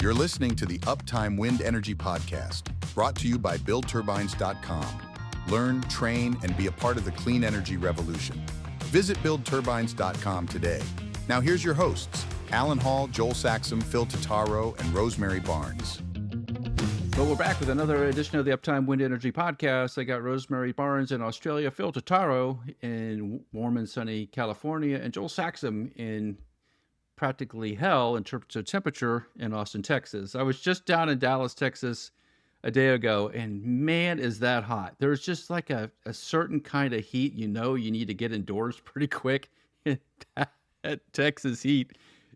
You're listening to the Uptime Wind Energy Podcast, brought to you by BuildTurbines.com. Learn, train, and be a part of the clean energy revolution. Visit BuildTurbines.com today. Now here's your hosts, Alan Hall, Joel Saxum, Phil Totaro, and Rosemary Barnes. Well, we're back with another edition of the Uptime Wind Energy Podcast. I got Rosemary Barnes in Australia, Phil Totaro in warm and sunny California, and Joel Saxum in practically hell in terms of temperature in Austin, Texas. I was just down in Dallas, Texas a day ago, and man, is that hot. There's just like a certain kind of heat, you need to get indoors pretty quick. That Texas heat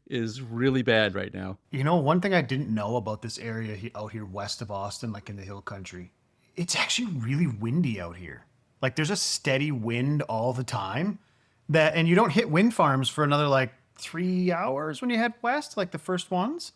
is really bad right now. One thing I didn't know about this area out here west of Austin, like in the hill country, it's actually really windy out here. Like there's a steady wind all the time and you don't hit wind farms for another 3 hours when you head west, like the first ones.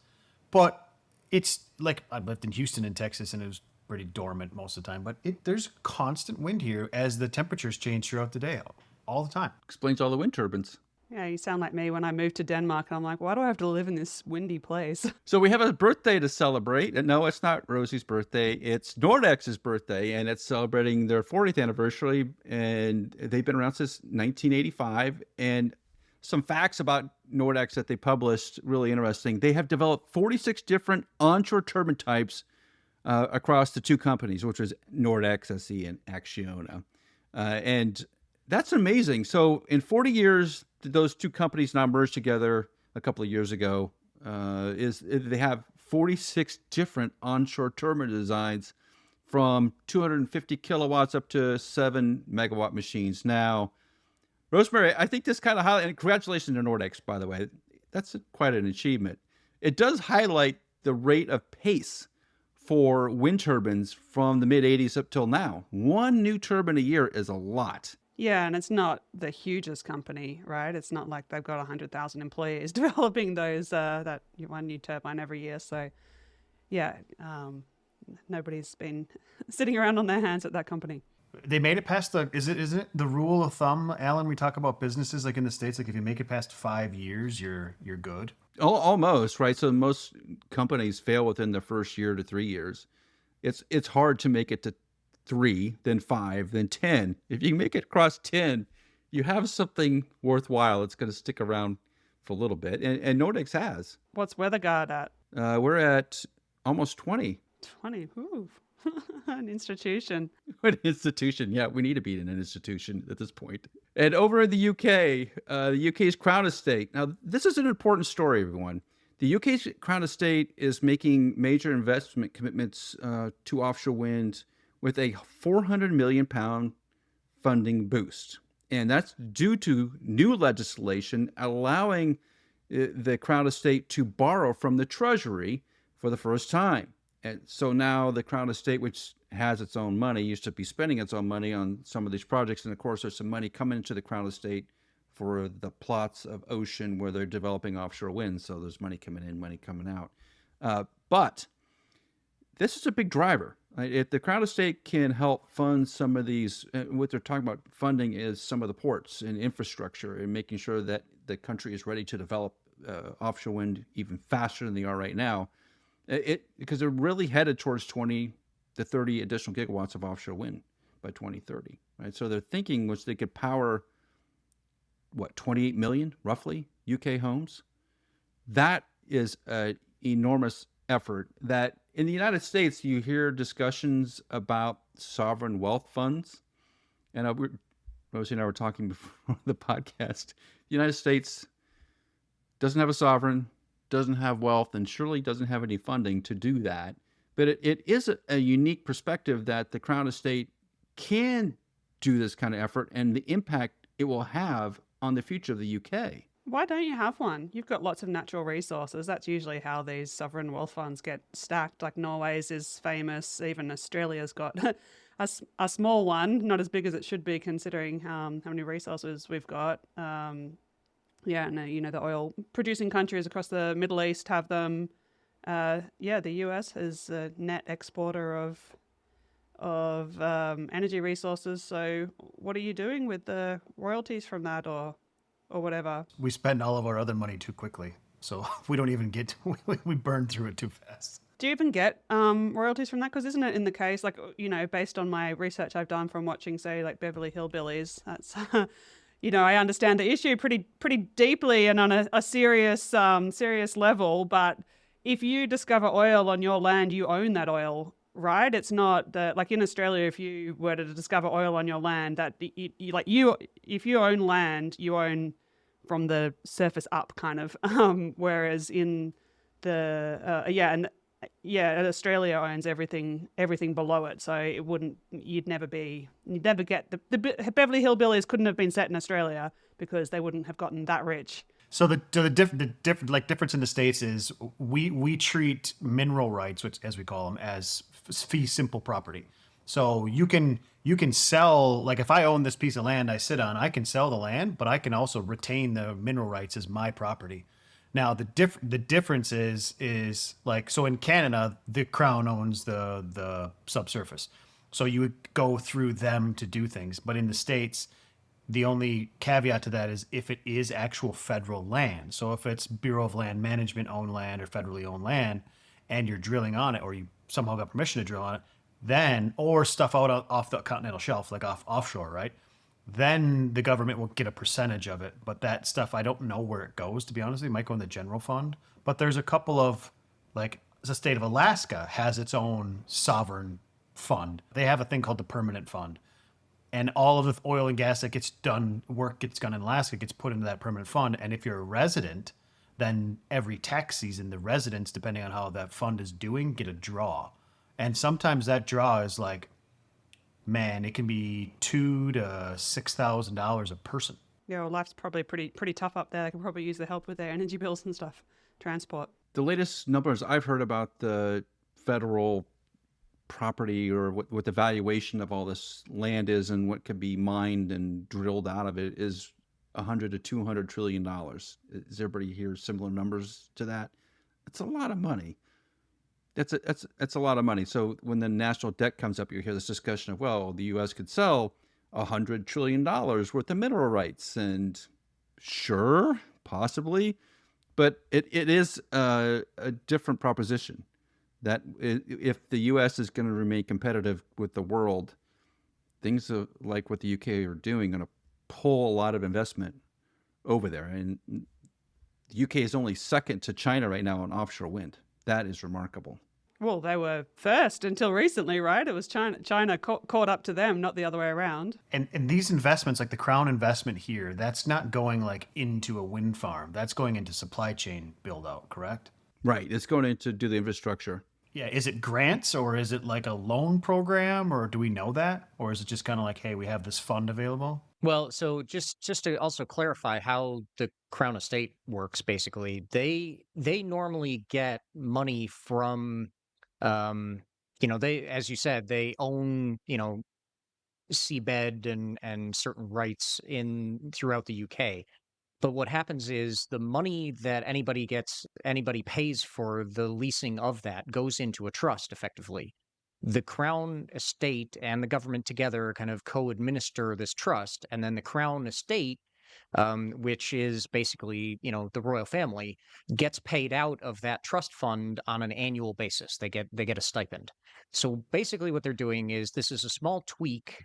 But it's like, I lived in Houston in Texas and it was pretty dormant most of the time, but there's constant wind here as the temperatures change throughout the day all the time. Explains all the wind turbines. Yeah, you sound like me when I moved to Denmark and I'm like, why do I have to live in this windy place? So we have a birthday to celebrate. No, it's not Rosie's birthday. It's Nordex's birthday, and it's celebrating their 40th anniversary. And they've been around since 1985. And some facts about Nordex that they published, really interesting. They have developed 46 different onshore turbine types across the two companies, which was Nordex SE and Acciona. And that's amazing. So in 40 years, those two companies now merged together a couple of years ago. They have 46 different onshore turbine designs from 250 kilowatts up to 7 megawatt machines. Now, Rosemary, I think this kind of highlights, and congratulations to Nordex, by the way. That's quite an achievement. It does highlight the rate of pace for wind turbines from the mid-'80s up till now. One new turbine a year is a lot. Yeah, and it's not the hugest company, right? It's not like they've got 100,000 employees developing that one new turbine every year. So, yeah, nobody's been sitting around on their hands at that company. They made it past isn't it the rule of thumb, Alan? We talk about businesses like in the States, like if you make it past 5 years, you're good. Almost, right? So most companies fail within the first year to 3 years. It's hard to make it to 3, then 5, then 10. If you make it across 10, you have something worthwhile. It's going to stick around for a little bit. And Nordex has. What's WeatherGuard at? We're at almost 20. 20, ooh. An institution. An institution, yeah. We need to be in an institution at this point. And over in the UK, the UK's Crown Estate. Now, this is an important story, everyone. The UK's Crown Estate is making major investment commitments to offshore wind with a £400 million funding boost. And that's due to new legislation allowing the Crown Estate to borrow from the Treasury for the first time. And so now the Crown Estate, which has its own money, used to be spending its own money on some of these projects. And of course, there's some money coming into the Crown Estate for the plots of ocean where they're developing offshore wind. So there's money coming in, money coming out. But this is a big driver. If the Crown Estate can help fund some of these, what they're talking about funding is some of the ports and infrastructure and making sure that the country is ready to develop offshore wind even faster than they are right now. Because they're really headed towards 20 to 30 additional gigawatts of offshore wind by 2030, right? So they're thinking which they could power, 28 million, roughly, UK homes. That is an enormous effort that in the United States, you hear discussions about sovereign wealth funds. And Rosie and I were talking before the podcast. The United States doesn't have a sovereign, doesn't have wealth, and surely doesn't have any funding to do that. But it is a unique perspective that the Crown Estate can do this kind of effort and the impact it will have on the future of the UK. Why don't you have one? You've got lots of natural resources. That's usually how these sovereign wealth funds get stacked. Like Norway's is famous. Even Australia's got a small one, not as big as it should be considering how many resources we've got. The oil producing countries across the Middle East have them. The US is a net exporter of energy resources. So what are you doing with the royalties from that or whatever? We spend all of our other money too quickly. So we don't even get we burn through it too fast. Do you even get royalties from that? Because isn't it in the case, like, based on my research I've done from watching, say, like Beverly Hillbillies, that's, I understand the issue pretty deeply and on a serious level. But if you discover oil on your land, you own that oil, right? It's not like in Australia, if you were to discover oil on your land, that if you own land, you own from the surface up, kind of. Whereas in Australia owns everything below it, so you'd never get the Beverly Hillbillies couldn't have been set in Australia because they wouldn't have gotten that rich. So the difference in the States is we treat mineral rights, which as we call them, as fee simple property. So you can sell, like if I own this piece of land I sit on, I can sell the land, but I can also retain the mineral rights as my property. Now the difference is like, so in Canada the Crown owns the subsurface, so you would go through them to do things. But in the States, the only caveat to that is if it is actual federal land. So if it's Bureau of Land Management owned land or federally owned land, and you're drilling on it, or you somehow got permission to drill on it, then, or stuff out off the continental shelf, like offshore, right? Then the government will get a percentage of it. But that stuff, I don't know where it goes, to be honest. It might go in the general fund. But there's a couple of, like, the state of Alaska has its own sovereign fund. They have a thing called the permanent fund. And all of the oil and gas that gets done in Alaska gets put into that permanent fund. And if you're a resident, then every tax season, the residents, depending on how that fund is doing, get a draw. And sometimes that draw is like, man, it can be $2,000 to $6,000 a person. Yeah, well, life's probably pretty tough up there. They can probably use the help with their energy bills and stuff, transport. The latest numbers I've heard about the federal property, or what the valuation of all this land is and what could be mined and drilled out of it, is $100 to $200 trillion. Does everybody hear similar numbers to that? It's a lot of money. That's a lot of money. So when the national debt comes up, you hear this discussion of, well, the U.S. could sell $100 trillion worth of mineral rights, and sure, possibly, but it is a different proposition. That if the U.S. is going to remain competitive with the world, things like what the UK are doing are going to pull a lot of investment over there. And the UK is only second to China right now on offshore wind. That is remarkable. Well, they were first until recently, right? It was China caught up to them, not the other way around. And these investments, like the Crown investment here, that's not going like into a wind farm. That's going into supply chain build out, correct? Right. It's going in to do the infrastructure. Yeah. Is it grants, or is it like a loan program, or do we know that? Or is it just kind of like, hey, we have this fund available? Well, so just to also clarify how the Crown Estate works, basically, they normally get money from, they, as you said, they own, seabed and certain rights throughout the UK. But what happens is the money that anybody pays for the leasing of that goes into a trust, effectively. The Crown Estate and the government together kind of co-administer this trust, and then the Crown Estate, which is basically, the royal family, gets paid out of that trust fund on an annual basis. They get a stipend. So basically what they're doing is, this is a small tweak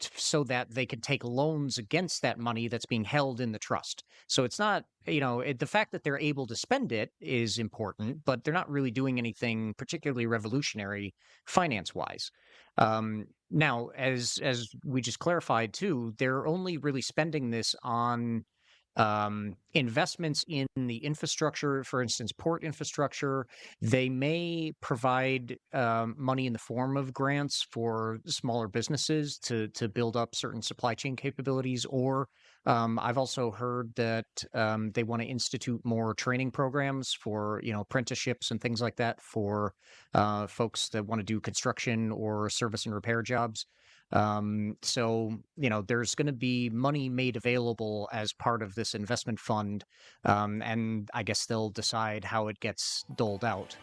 so that they can take loans against that money that's being held in the trust. So it's not, the fact that they're able to spend it is important, but they're not really doing anything particularly revolutionary finance-wise. Now, as we just clarified too, they're only really spending this on investments in the infrastructure, for instance, port infrastructure. They may provide money in the form of grants for smaller businesses to build up certain supply chain capabilities, or I've also heard that they want to institute more training programs for, apprenticeships and things like that for folks that want to do construction or service and repair jobs. So, there's going to be money made available as part of this investment fund, and I guess they'll decide how it gets doled out.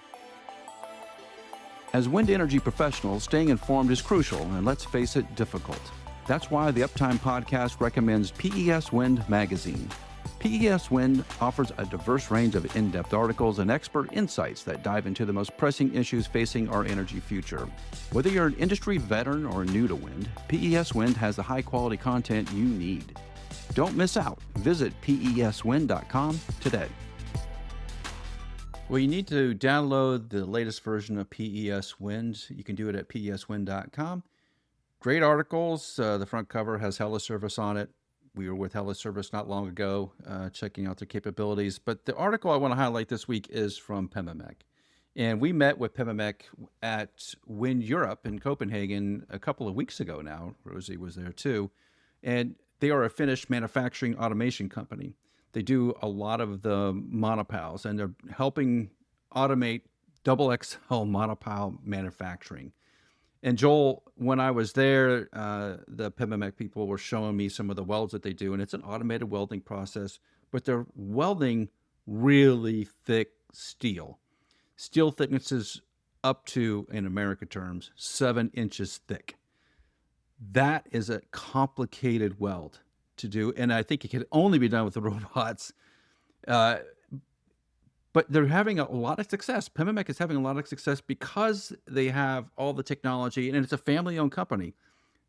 As wind energy professionals, staying informed is crucial, and let's face it, difficult. That's why the Uptime Podcast recommends PES Wind Magazine. PES Wind offers a diverse range of in-depth articles and expert insights that dive into the most pressing issues facing our energy future. Whether you're an industry veteran or new to wind, PES Wind has the high-quality content you need. Don't miss out. Visit peswind.com today. Well, you need to download the latest version of PES Wind. You can do it at peswind.com. Great articles. The front cover has Hella Service on it. We were with Hella Service not long ago, checking out their capabilities. But the article I want to highlight this week is from Pemamek. And we met with Pemamek at Wind Europe in Copenhagen a couple of weeks ago now. Rosie was there too. And they are a Finnish manufacturing automation company. They do a lot of the monopiles, and they're helping automate double XL monopile manufacturing. And Joel, when I was there, the Pemamek people were showing me some of the welds that they do, and it's an automated welding process, but they're welding really thick steel. Steel thicknesses up to, in American terms, 7 inches thick. That is a complicated weld to do, and I think it can only be done with the robots. But they're having a lot of success. Pemamek is having a lot of success because they have all the technology, and it's a family-owned company.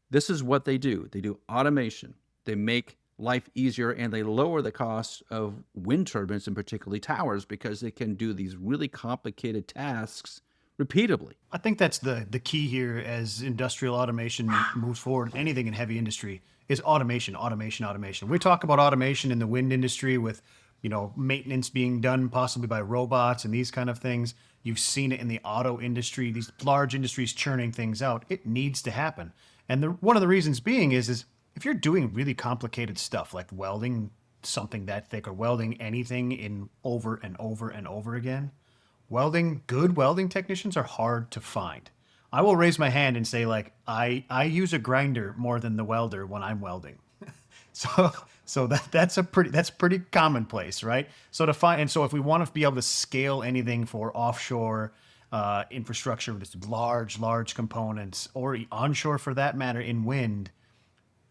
This is what they do. They do automation. They make life easier, and they lower the cost of wind turbines, and particularly towers, because they can do these really complicated tasks repeatedly. I think that's the key here as industrial automation moves forward. Anything in heavy industry is automation, automation, automation. We talk about automation in the wind industry with maintenance being done possibly by robots and these kind of things. You've seen it in the auto industry, these large industries churning things out. It needs to happen. And one of the reasons being is if you're doing really complicated stuff like welding something that thick or welding anything in over and over and over again, good welding technicians are hard to find. I will raise my hand and say, I use a grinder more than the welder when I'm welding. So that's pretty commonplace, right? So if we want to be able to scale anything for offshore infrastructure with large components, or onshore for that matter in wind,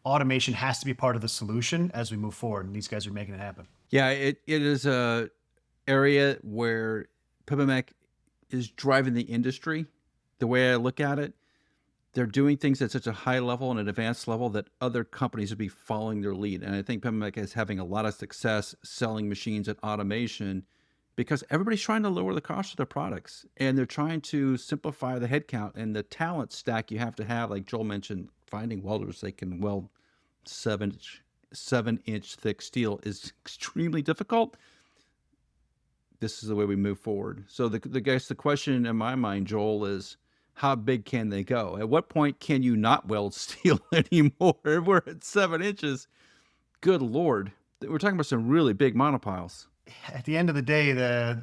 automation has to be part of the solution as we move forward, and these guys are making it happen. Yeah, it is a area where Pemamek is driving the industry. The way I look at it, they're doing things at such a high level and an advanced level that other companies would be following their lead. And I think Pemamek is having a lot of success selling machines and automation because everybody's trying to lower the cost of their products, and they're trying to simplify the headcount and the talent stack you have to have. Like Joel mentioned, finding welders that can weld 7-inch thick steel is extremely difficult. This is the way we move forward. So the question in my mind, Joel, is how big can they go? At what point can you not weld steel anymore? We're at 7 inches. Good Lord. We're talking about some really big monopiles. At the end of the day,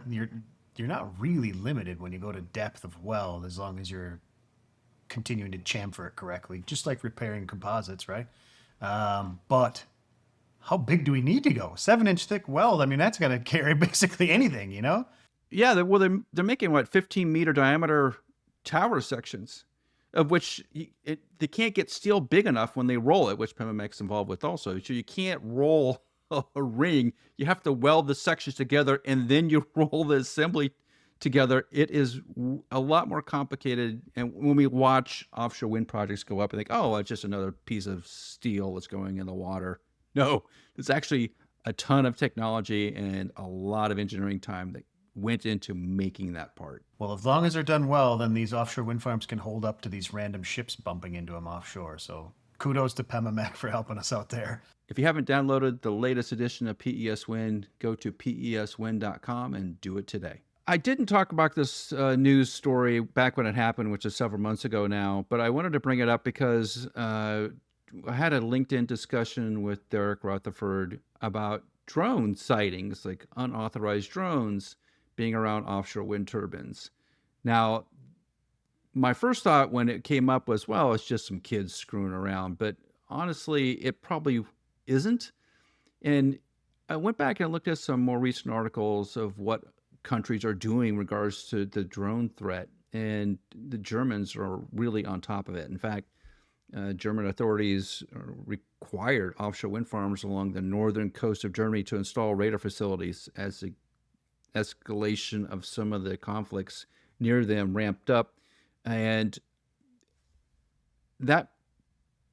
you're not really limited when you go to depth of weld, as long as you're continuing to chamfer it correctly, just like repairing composites, right? But how big do we need to go? 7-inch thick weld. I mean, that's going to carry basically anything, Yeah, they're making 15-meter diameter tower sections, of which they can't get steel big enough when they roll it, which Pemamek's involved with also. So you can't roll a ring. You have to weld the sections together, and then you roll the assembly together. It is a lot more complicated. And when we watch offshore wind projects go up and think, oh, it's just another piece of steel that's going in the water. No, it's actually a ton of technology and a lot of engineering time that went into making that part. Well, as long as they're done well, then these offshore wind farms can hold up to these random ships bumping into them offshore. So kudos to Pemamek for helping us out there. If you haven't downloaded the latest edition of PES Wind, go to peswind.com and do it today. I didn't talk about this news story back when it happened, which is several months ago now, but I wanted to bring it up because I had a LinkedIn discussion with Derek Rutherford about drone sightings, like unauthorized drones being around offshore wind turbines. Now, my first thought when it came up was, well, it's just some kids screwing around, but honestly, it probably isn't. And I went back and looked at some more recent articles of what countries are doing in regards to the drone threat, and the Germans are really on top of it. In fact, German authorities required offshore wind farms along the northern coast of Germany to install radar facilities as the escalation of some of the conflicts near them ramped up. And that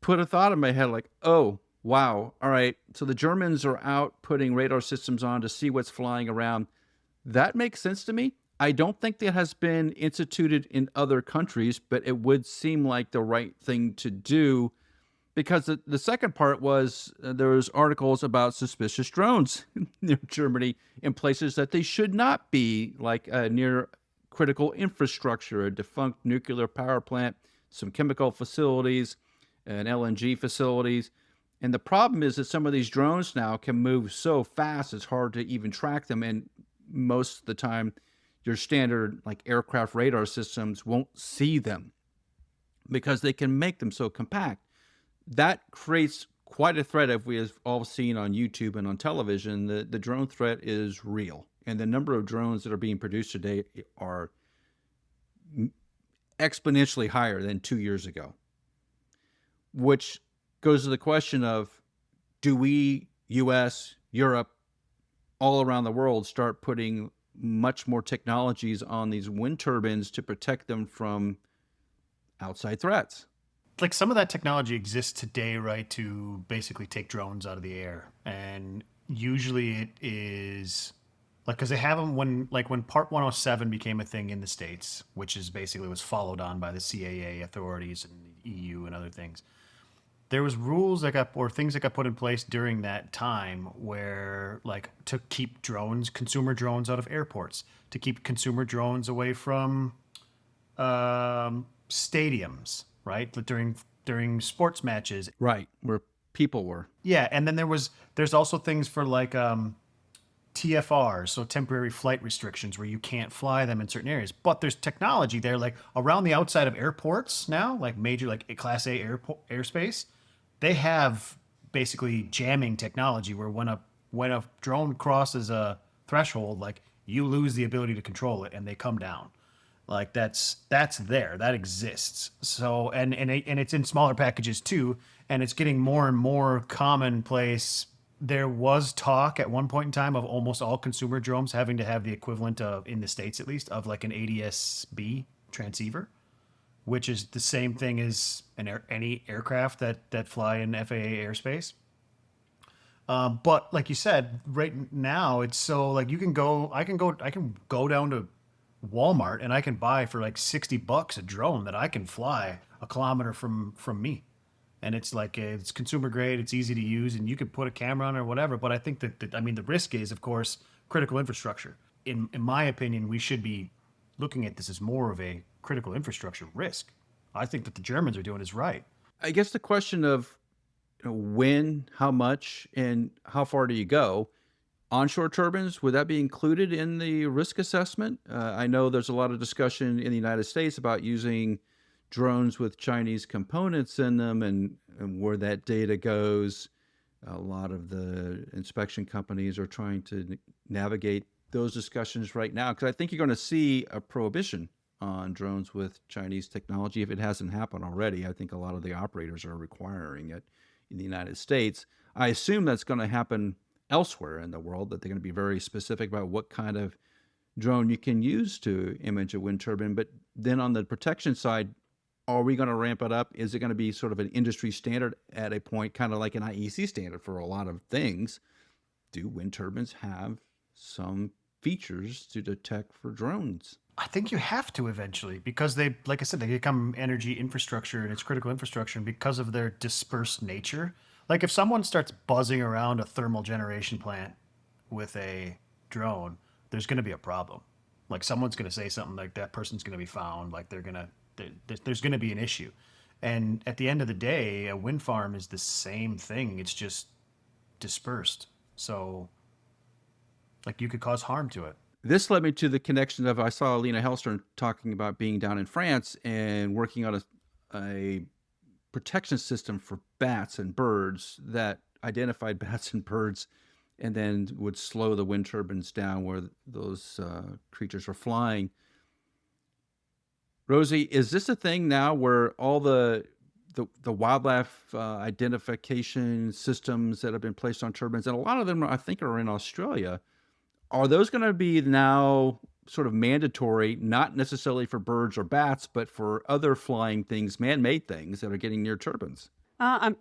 put a thought in my head like, oh, wow, all right. So the Germans are out putting radar systems on to see what's flying around. That makes sense to me. I don't think that has been instituted in other countries, but it would seem like the right thing to do because the second part was there was articles about suspicious drones near Germany in places that they should not be, like near critical infrastructure, a defunct nuclear power plant, some chemical facilities, and LNG facilities. And the problem is that some of these drones now can move so fast, it's hard to even track them. And most of the time, your standard like aircraft radar systems won't see them because they can make them so compact. That creates quite a threat, as we have all seen on YouTube and on television. The drone threat is real. And the number of drones that are being produced today are exponentially higher than 2 years ago, which goes to the question of, do we, US, Europe, all around the world, start putting much more technologies on these wind turbines to protect them from outside threats? Like some of that technology exists today, right, to basically take drones out of the air. And usually it is like, because they have them when Part 107 became a thing in the States, which is basically was followed on by the CAA authorities and the EU and other things. There was rules that got, or things that got put in place during that time where, like, to keep drones, consumer drones out of airports, to keep consumer drones away from stadiums, right? During sports matches. Right, where people were. Yeah, and then there's also things for like TFRs, so temporary flight restrictions, where you can't fly them in certain areas. But there's technology there, like around the outside of airports now, like major, like Class A airspace. They have basically jamming technology where when a drone crosses a threshold, like you lose the ability to control it and they come down. Like that's there, that exists. So and it's in smaller packages too, and it's getting more and more commonplace. There was talk at one point in time of almost all consumer drones having to have the equivalent of, in the States at least, of like an ADS-B transceiver, which is the same thing as any aircraft that fly in FAA airspace. But like you said, right now it's so like I can go down to Walmart and I can buy for like $60 a drone that I can fly a kilometer from me. And it's like, it's consumer grade, it's easy to use, and you can put a camera on it or whatever. But I think that I mean, the risk is, of course, critical infrastructure. In my opinion, we should be looking at this as more of a critical infrastructure risk. I think that the Germans are doing is right. I guess the question of when, how much, and how far do you go? Onshore turbines, would that be included in the risk assessment? I know there's a lot of discussion in the United States about using drones with Chinese components in them and where that data goes. A lot of the inspection companies are trying to navigate those discussions right now, because I think you're going to see a prohibition on drones with Chinese technology if it hasn't happened already. I think a lot of the operators are requiring it in the United States. I assume that's going to happen elsewhere in the world, that they're going to be very specific about what kind of drone you can use to image a wind turbine. But then on the protection side, are we going to ramp it up? Is it going to be sort of an industry standard at a point, kind of like an IEC standard for a lot of things? Do wind turbines have some features to detect for drones? I think you have to eventually, because they, like I said, they become energy infrastructure and it's critical infrastructure, and because of their dispersed nature. Like if someone starts buzzing around a thermal generation plant with a drone, there's going to be a problem. Like someone's going to say something, like that person's going to be found, like there's going to be an issue. And at the end of the day, a wind farm is the same thing. It's just dispersed. So like you could cause harm to it. This led me to the connection of, I saw Lena Hellstrom talking about being down in France and working on a protection system for bats and birds that identified bats and birds and then would slow the wind turbines down where those creatures are flying. Rosie, is this a thing now where all the the wildlife identification systems that have been placed on turbines, and a lot of them I think are in Australia. Are those going to be now sort of mandatory, not necessarily for birds or bats, but for other flying things, man-made things that are getting near turbines? I'm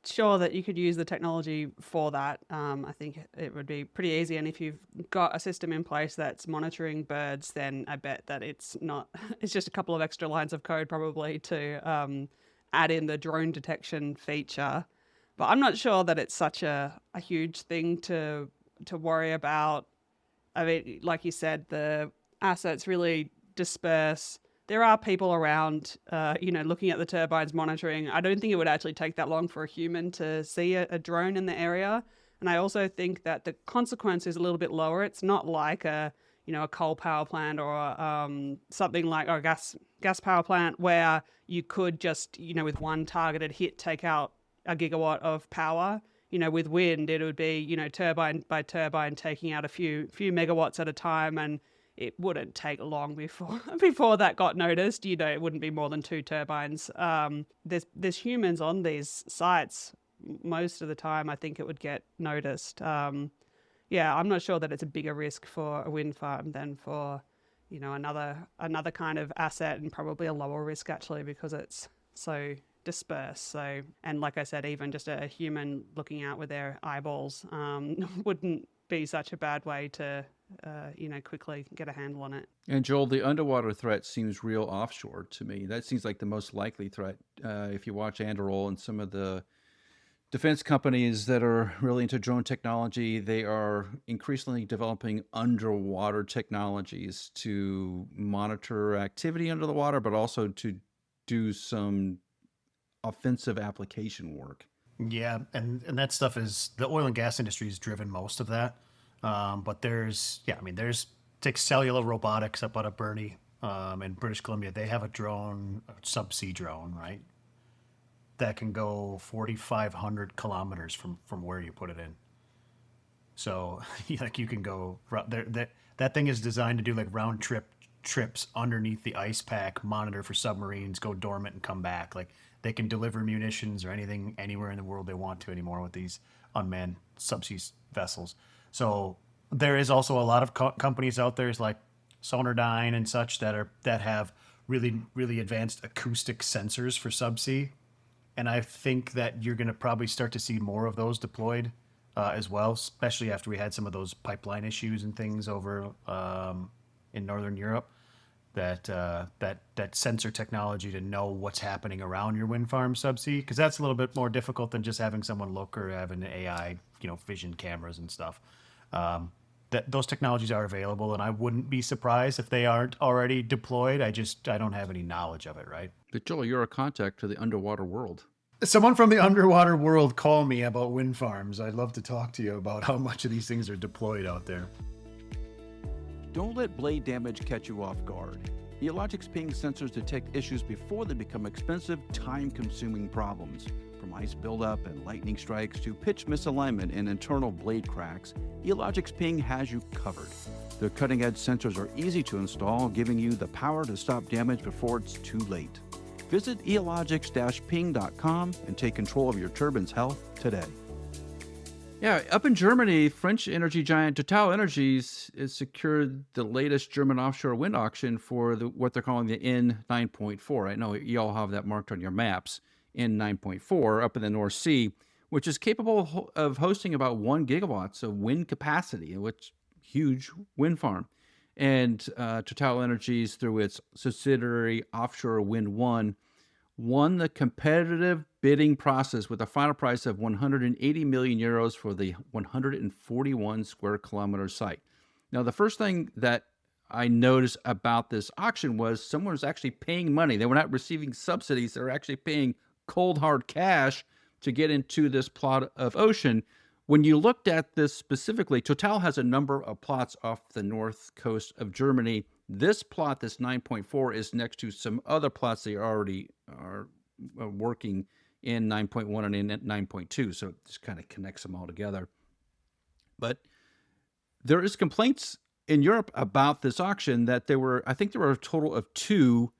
sure that you could use the technology for that. I think it would be pretty easy. And if you've got a system in place that's monitoring birds, then I bet that it's not, it's just a couple of extra lines of code probably to add in the drone detection feature. But I'm not sure that it's such a huge thing to worry about. I mean, like you said, the assets really disperse. There are people around, looking at the turbines, monitoring. I don't think it would actually take that long for a human to see a drone in the area. And I also think that the consequence is a little bit lower. It's not like a coal power plant or something like a gas power plant where you could just, with one targeted hit, take out a gigawatt of power. With wind, it would be, turbine by turbine taking out a few megawatts at a time, and it wouldn't take long before that got noticed. It wouldn't be more than 2 turbines. There's humans on these sites most of the time. I think it would get noticed. I'm not sure that it's a bigger risk for a wind farm than for, another kind of asset, and probably a lower risk actually because it's so disperse. So, and like I said, even just a human looking out with their eyeballs wouldn't be such a bad way to, quickly get a handle on it. And Joel, the underwater threat seems real offshore to me. That seems like the most likely threat. If you watch Anduril and some of the defense companies that are really into drone technology, they are increasingly developing underwater technologies to monitor activity under the water, but also to do some offensive application work. Yeah, and that stuff is, the oil and gas industry has driven most of that. But there's take cellular robotics up out of Burnie, in British Columbia. They have a drone, a subsea drone, right? That can go 4,500 kilometers from where you put it in. So like you can go, that thing is designed to do like round trips underneath the ice pack, monitor for submarines, go dormant and come back. Like they can deliver munitions or anything anywhere in the world they want to anymore with these unmanned subsea vessels. So there is also a lot of companies out there like Sonardyne and such that have really, really advanced acoustic sensors for subsea. And I think that you're going to probably start to see more of those deployed as well, especially after we had some of those pipeline issues and things over in Northern Europe. That sensor technology to know what's happening around your wind farm subsea, because that's a little bit more difficult than just having someone look or having AI, vision cameras and stuff. Those technologies are available, and I wouldn't be surprised if they aren't already deployed. I don't have any knowledge of it, right? But Joel, you're a contact to the underwater world. Someone from the underwater world call me about wind farms. I'd love to talk to you about how much of these things are deployed out there. Don't let blade damage catch you off guard. Eelogic's ping sensors detect issues before they become expensive, time-consuming problems. From ice buildup and lightning strikes to pitch misalignment and internal blade cracks, Eelogic's ping has you covered. Their cutting-edge sensors are easy to install, giving you the power to stop damage before it's too late. Visit eelogix-ping.com and take control of your turbine's health today. Yeah, up in Germany, French energy giant TotalEnergies has secured the latest German offshore wind auction for what they're calling the N9.4. I know you all have that marked on your maps, N9.4, up in the North Sea, which is capable of hosting about 1 gigawatts of wind capacity, which huge wind farm. And TotalEnergies, through its subsidiary Offshore Wind 1, won the competitive bidding process with a final price of 180 million euros for the 141 square kilometer site. Now, the first thing that I noticed about this auction was someone was actually paying money. They were not receiving subsidies. They were actually paying cold, hard cash to get into this plot of ocean. When you looked at this specifically, Total has a number of plots off the north coast of Germany. This plot, this 9.4, is next to some other plots they already are working in 9.1 and in 9.2. So it just kind of connects them all together. But there is complaints in Europe about this auction that I think there were a total of 2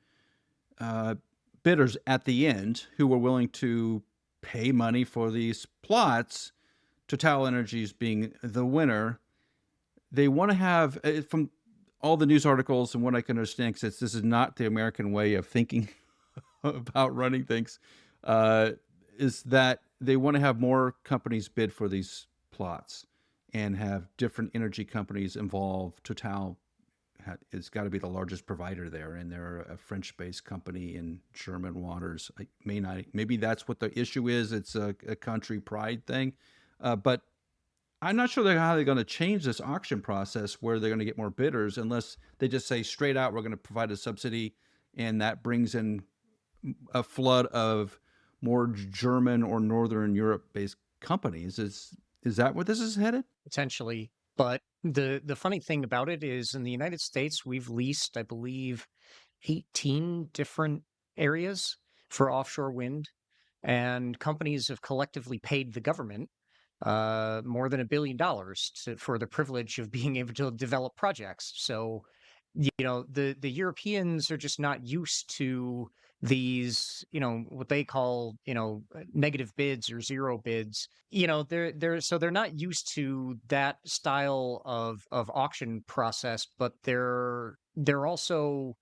bidders at the end who were willing to pay money for these plots, TotalEnergies being the winner. They want to have, from all the news articles and what I can understand, because this is not the American way of thinking about running things, is that they want to have more companies bid for these plots and have different energy companies involved. Total it's got to be the largest provider there, and they're a French-based company in German waters. Maybe that's what the issue is. It's a country pride thing, but I'm not sure how they're going to change this auction process where they're going to get more bidders unless they just say straight out, we're going to provide a subsidy, and that brings in a flood of more German or Northern Europe-based companies. Is that where this is headed? Potentially. But the funny thing about it is in the United States, we've leased, I believe, 18 different areas for offshore wind, and companies have collectively paid the government more than $1 billion for the privilege of being able to develop projects. So, the Europeans are just not used to these, what they call, negative bids or zero bids. They're not used to that style of auction process, but they're also,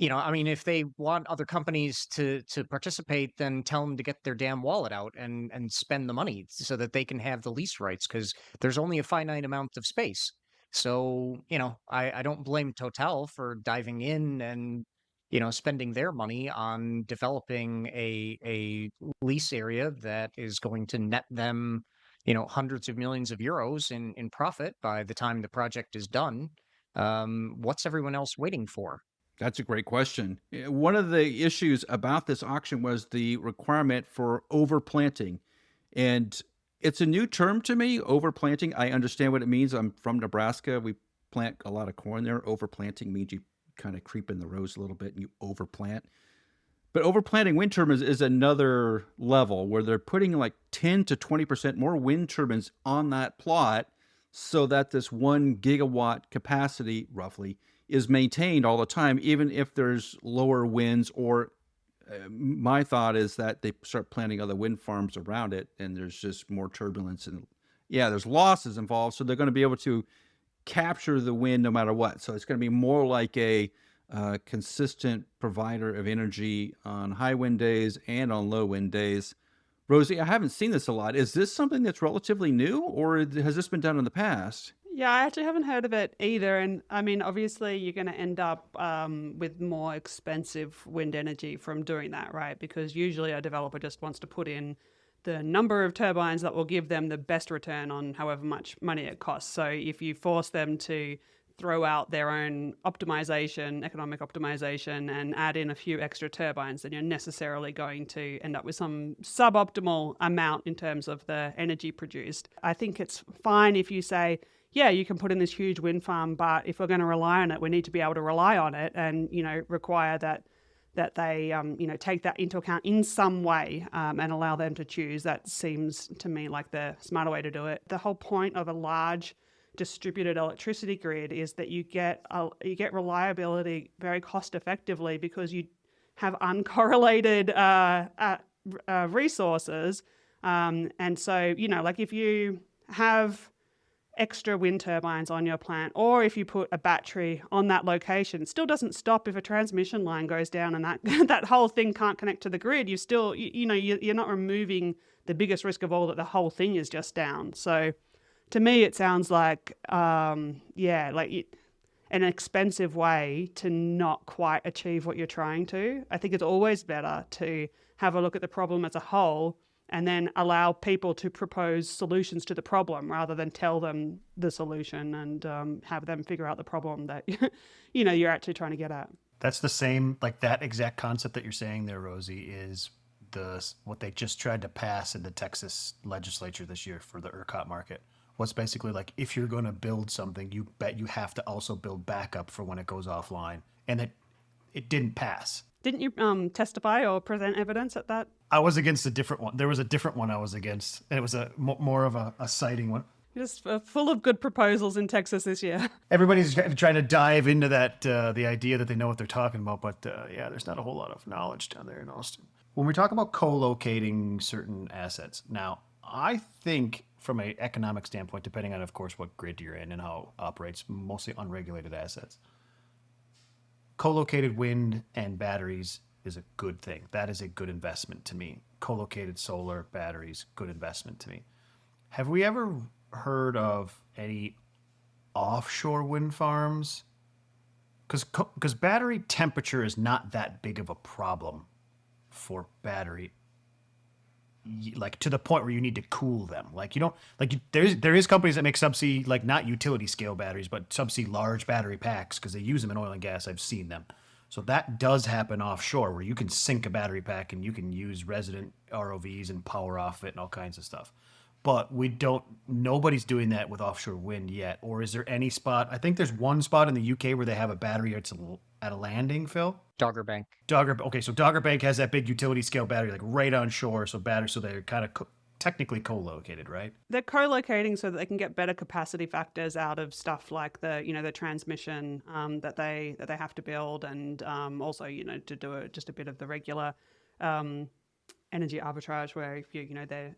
I mean, if they want other companies to participate, then tell them to get their damn wallet out and spend the money so that they can have the lease rights, because there's only a finite amount of space. So, I don't blame Total for diving in and, spending their money on developing a lease area that is going to net them, hundreds of millions of euros in profit by the time the project is done. What's everyone else waiting for? That's a great question. One of the issues about this auction was the requirement for overplanting. And it's a new term to me, overplanting. I understand what it means. I'm from Nebraska. We plant a lot of corn there. Overplanting means you kind of creep in the rows a little bit and you overplant. But overplanting wind turbines is another level where they're putting like 10 to 20% more wind turbines on that plot so that this 1 gigawatt capacity, roughly, is maintained all the time, even if there's lower winds. Or my thought is that they start planting other wind farms around it and there's just more turbulence and there's losses involved. So they're going to be able to capture the wind no matter what. So it's going to be more like a consistent provider of energy on high wind days and on low wind days. Rosie, I haven't seen this a lot. Is this something that's relatively new, or has this been done in the past? Yeah, I actually haven't heard of it either. And I mean, obviously, you're going to end up with more expensive wind energy from doing that, right? Because usually a developer just wants to put in the number of turbines that will give them the best return on however much money it costs. So if you force them to throw out their own optimization, economic optimization, and add in a few extra turbines, then you're necessarily going to end up with some suboptimal amount in terms of the energy produced. I think it's fine if you say, yeah, you can put in this huge wind farm, but if we're going to rely on it, we need to be able to rely on it and, require that they, take that into account in some way and allow them to choose. That seems to me like the smarter way to do it. The whole point of a large distributed electricity grid is that you get reliability very cost effectively because you have uncorrelated resources. And so, like if you have extra wind turbines on your plant, or if you put a battery on that location, it still doesn't stop if a transmission line goes down and that that whole thing can't connect to the grid. You still, you're not removing the biggest risk of all, that the whole thing is just down. So to me, it sounds like, an expensive way to not quite achieve what you're trying to. I think it's always better to have a look at the problem as a whole and then allow people to propose solutions to the problem rather than tell them the solution and have them figure out the problem that, you're actually trying to get at. That's the same, like that exact concept that you're saying there, Rosie, is what they just tried to pass in the Texas legislature this year for the ERCOT market. What's basically like, if you're going to build something, you bet you have to also build backup for when it goes offline. And it didn't pass. Didn't you testify or present evidence at that? I was against a different one. There was a different one I was against, and it was more of a citing one. Just full of good proposals in Texas this year. Everybody's trying to dive into that, the idea that they know what they're talking about, but yeah, there's not a whole lot of knowledge down there in Austin. When we talk about co-locating certain assets, now I think from an economic standpoint, depending on, of course, what grid you're in and how it operates, mostly unregulated assets, co-located wind and batteries is a good thing. That is a good investment to me. Co-located solar, batteries, good investment to me. Have we ever heard of any offshore wind farms? Because battery temperature is not that big of a problem for battery, like to the point where you need to cool them. Like you don't like you, there is companies that make subsea, like not utility scale batteries, but subsea large battery packs because they use them in oil and gas. I've seen them. So that does happen offshore where you can sink a battery pack and you can use resident ROVs and power off it and all kinds of stuff. But nobody's doing that with offshore wind yet. Or is there any spot? I think there's one spot in the UK where they have a battery at a landing, Phil. Dogger Bank. Okay, so Dogger Bank has that big utility scale battery like right on shore. So they're kind of technically co-located, right? They're co-locating so that they can get better capacity factors out of stuff like the transmission that they have to build, and also to do just a bit of the regular energy arbitrage where if they're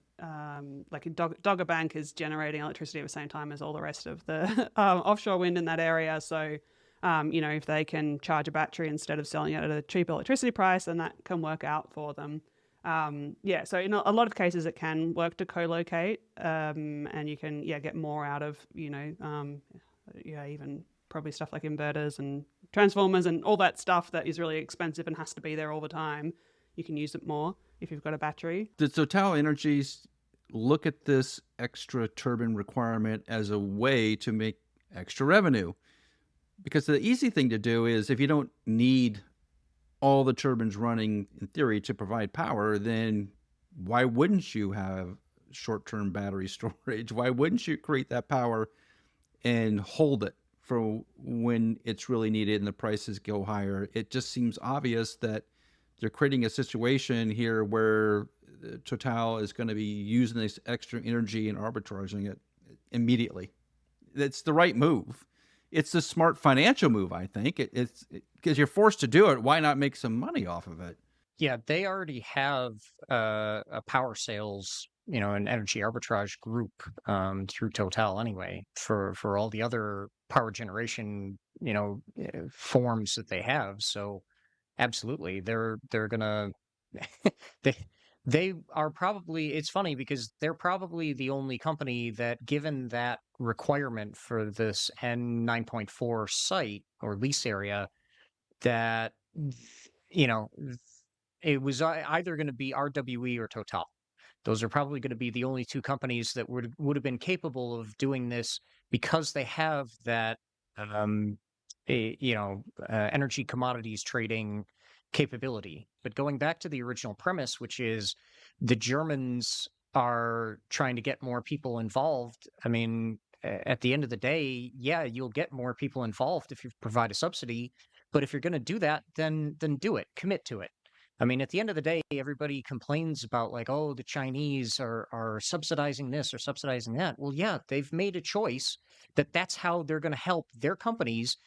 like Dogger Bank is generating electricity at the same time as all the rest of the offshore wind in that area. So, if they can charge a battery instead of selling it at a cheap electricity price, then that can work out for them. So in a lot of cases it can work to co-locate, and you can get more out of even probably stuff like inverters and transformers and all that stuff that is really expensive and has to be there all the time. You can use it more if you've got a battery. Did TotalEnergies look at this extra turbine requirement as a way to make extra revenue? Because the easy thing to do is, if you don't need all the turbines running in theory to provide power, then why wouldn't you have short-term battery storage? Why wouldn't you create that power and hold it for when it's really needed and the prices go higher? It just seems obvious that they're creating a situation here where Total is going to be using this extra energy and arbitraging it immediately. It's the right move. It's a smart financial move, I think. It's because you're forced to do it. Why not make some money off of it? Yeah, they already have a power sales, an energy arbitrage group through Total anyway for all the other power generation, forms that they have. So absolutely, they're gonna they they are probably. It's funny because they're probably the only company that, given that requirement for this N9.4 site or lease area, that it was either going to be RWE or Total. Those are probably going to be the only two companies that would have been capable of doing this because they have that energy commodities trading capability. But going back to the original premise, which is the Germans are trying to get more people involved. I mean, at the end of the day, yeah, you'll get more people involved if you provide a subsidy. But if you're going to do that, then do it. Commit to it. I mean, at the end of the day, everybody complains about like, oh, the Chinese are subsidizing this or subsidizing that. Well, yeah, they've made a choice that's how they're going to help their companies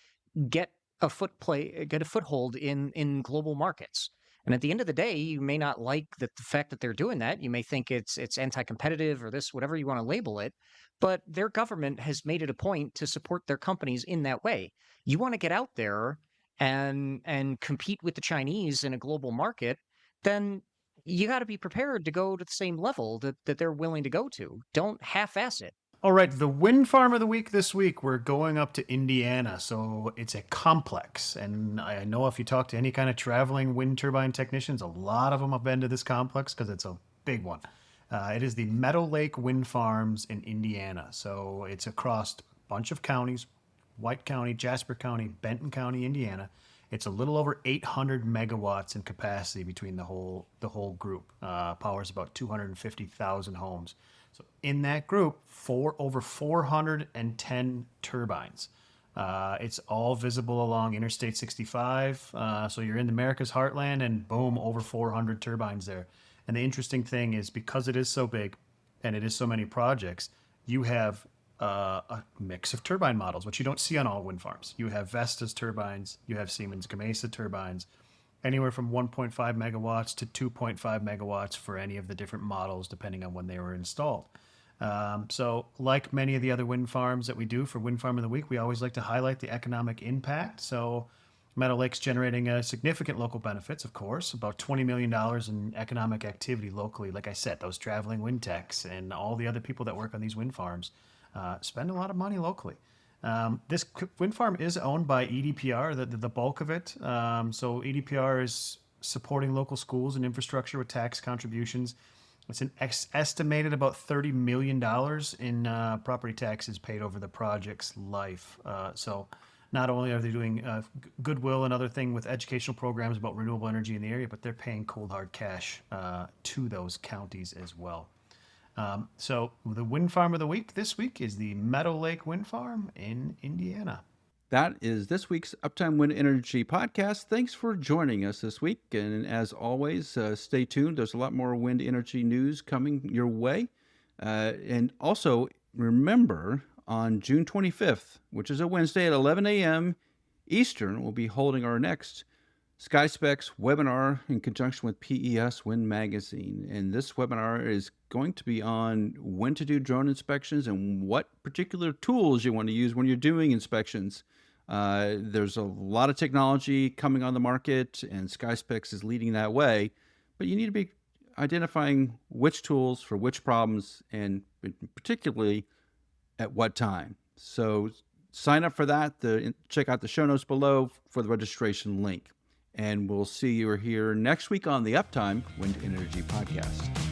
get a foothold in global markets. And at the end of the day, you may not like the fact that they're doing that. You may think it's anti-competitive or this, whatever you want to label it. But their government has made it a point to support their companies in that way. You want to get out there and compete with the Chinese in a global market, then you got to be prepared to go to the same level that they're willing to go to. Don't half-ass it. All right, the wind farm of the week this week, we're going up to Indiana. So it's a complex. And I know if you talk to any kind of traveling wind turbine technicians, a lot of them have been to this complex because it's a big one. It is the Meadow Lake Wind Farms in Indiana. So it's across a bunch of counties: White County, Jasper County, Benton County, Indiana. It's a little over 800 megawatts in capacity between the whole group. Powers about 250,000 homes. So in that group, over 410 turbines. It's all visible along Interstate 65. So you're in America's heartland, and boom, over 400 turbines there. And the interesting thing is, because it is so big and it is so many projects, you have a mix of turbine models, which you don't see on all wind farms. You have Vestas turbines, you have Siemens Gamesa turbines, anywhere from 1.5 megawatts to 2.5 megawatts for any of the different models, depending on when they were installed. So like many of the other wind farms that we do for Wind Farm of the Week, we always like to highlight the economic impact. So Meadow Lake's generating significant local benefits, of course, about $20 million in economic activity locally. Like I said, those traveling wind techs and all the other people that work on these wind farms spend a lot of money locally. This wind farm is owned by EDPR, the bulk of it. So EDPR is supporting local schools and infrastructure with tax contributions. It's an estimated about $30 million in property taxes paid over the project's life. So not only are they doing goodwill and other thing with educational programs about renewable energy in the area, but they're paying cold hard cash to those counties as well. So the wind farm of the week this week is the Meadow Lake Wind Farm in Indiana. That is this week's Uptime Wind Energy podcast. Thanks for joining us this week. And as always, stay tuned. There's a lot more wind energy news coming your way. And also, remember, on June 25th, which is a Wednesday at 11 a.m. Eastern, we'll be holding our next SkySpecs webinar in conjunction with PES Wind Magazine. And this webinar is going to be on when to do drone inspections and what particular tools you want to use when you're doing inspections. There's a lot of technology coming on the market, and SkySpecs is leading that way, but you need to be identifying which tools for which problems, and particularly at what time. So sign up for that. Check out the show notes below for the registration link. And we'll see you here next week on the Uptime Wind Energy Podcast.